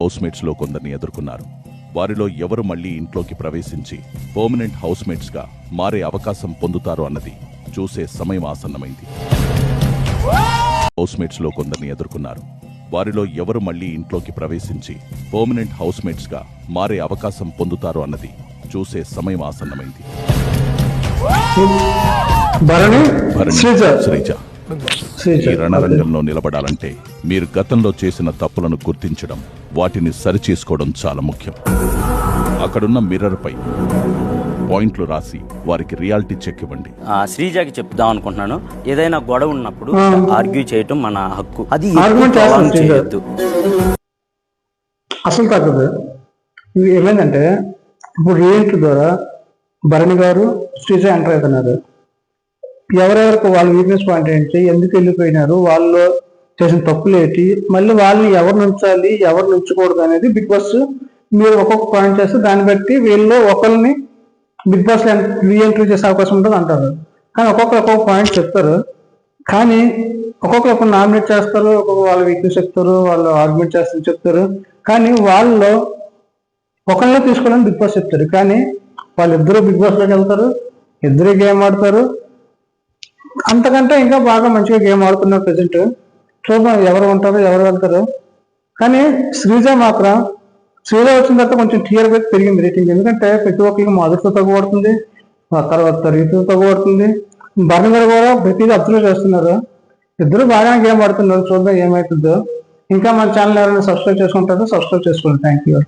Housemates లో కొందరిని ఎదుర్కొన్నారు. వారిలో ఎవరు మళ్లీ ఇంట్లోకి ప్రవేశించి పర్మనెంట్ హౌస్మేట్స్ గా మారే అవకాశం పొందుతారు అన్నది చూసే సమయం ఆసన్నమైంది. హౌస్మేట్స్ లో కొందరిని ఎదుర్కొన్నారు. వారిలో ఎవరు మళ్లీ ఇంట్లోకి ప్రవేశించి పర్మనెంట్ హౌస్మేట్స్ గా మారే అవకాశం పొందుతారు అన్నది చూసే సమయం ఆసన్నమైంది. శ్రీజ, ఈ రణరంగంలో నిలబడాలంటే మీరు గతంలో చేసిన తప్పులను గుర్తించడం, వాటిని సరిచేసుకోవడం చాలా ముఖ్యం. అక్కడున్న మిర్రర్ పై పాయింట్లు రాసి వారికి రియాలిటీ చెక్ ఇవ్వండి. శ్రీజాకి చెప్దాం అనుకుంటున్నాను, ఏదైనా గొడవ ఉన్నప్పుడు ఆర్గ్యూ చేయటం మన హక్కు, అది చేయొద్దు. అసలు తగ్గదు. ఇది ఏమైందంటే ఇప్పుడు రీఎంట్రీ ద్వారా భరణి గారు శ్రీజ ఎంటర్ అవుతున్నారు. ఎవరెవరికి వాళ్ళ వీక్నెస్ పాయింట్ ఏంటి, ఎందుకు వెళ్ళిపోయినారు, వాళ్ళు చేసిన తప్పులు ఏంటి, మళ్ళీ వాళ్ళని ఎవరు నుంచాలి ఎవరు నుంచకూడదు అనేది బిగ్ బాస్ మీరు ఒక్కొక్క పాయింట్ చేస్తే దాన్ని బట్టి వీళ్ళు ఒకరిని బిగ్ బాస్ రీఎంట్రీ చేసే అవకాశం ఉంటుంది అంటారు. కానీ ఒక్కొక్క పాయింట్ చెప్తారు, కానీ ఒక్కొక్కరు నామినేట్ చేస్తారు, ఒక్కొక్క వాళ్ళ వీక్నెస్ చెప్తారు, వాళ్ళు ఆర్గ్యుమెంట్ చేస్తారు చెప్తారు. కానీ వాళ్ళు ఒకరిలో తీసుకోవాలని బిగ్ బాస్ చెప్తారు, కానీ వాళ్ళిద్దరూ బిగ్ బాస్లోకి వెళ్తారు, ఇద్దరు గేమ్ ఆడతారు. అంతకంటే ఇంకా బాగా మంచిగా గేమ్ ఆడుతున్నారు ప్రెజెంట్. చూద్దాం ఎవరు ఉంటారో ఎవరు వెళ్తారు. కానీ శ్రీజ మాత్రం శ్రీజ వచ్చిన తర్వాత కొంచెం క్లియర్ గా పెరిగింది రేటింగ్. ఎందుకంటే ప్రతి ఒక్కరికి మొదటితో తగ్గుపడుతుంది, తర్వాత రీతితో తగ్గుపడుతుంది. భరణి గారు కూడా ప్రతిదీ అబ్జర్వ్ చేస్తున్నారు. ఇద్దరు బాగానే గేమ్ ఆడుతున్నారు. చూద్దాం ఏమవుతుందో. ఇంకా మన ఛానల్ ఎవరైనా సబ్స్క్రైబ్ చేసుకుంటారో సబ్స్క్రైబ్ చేసుకోండి. Thank you.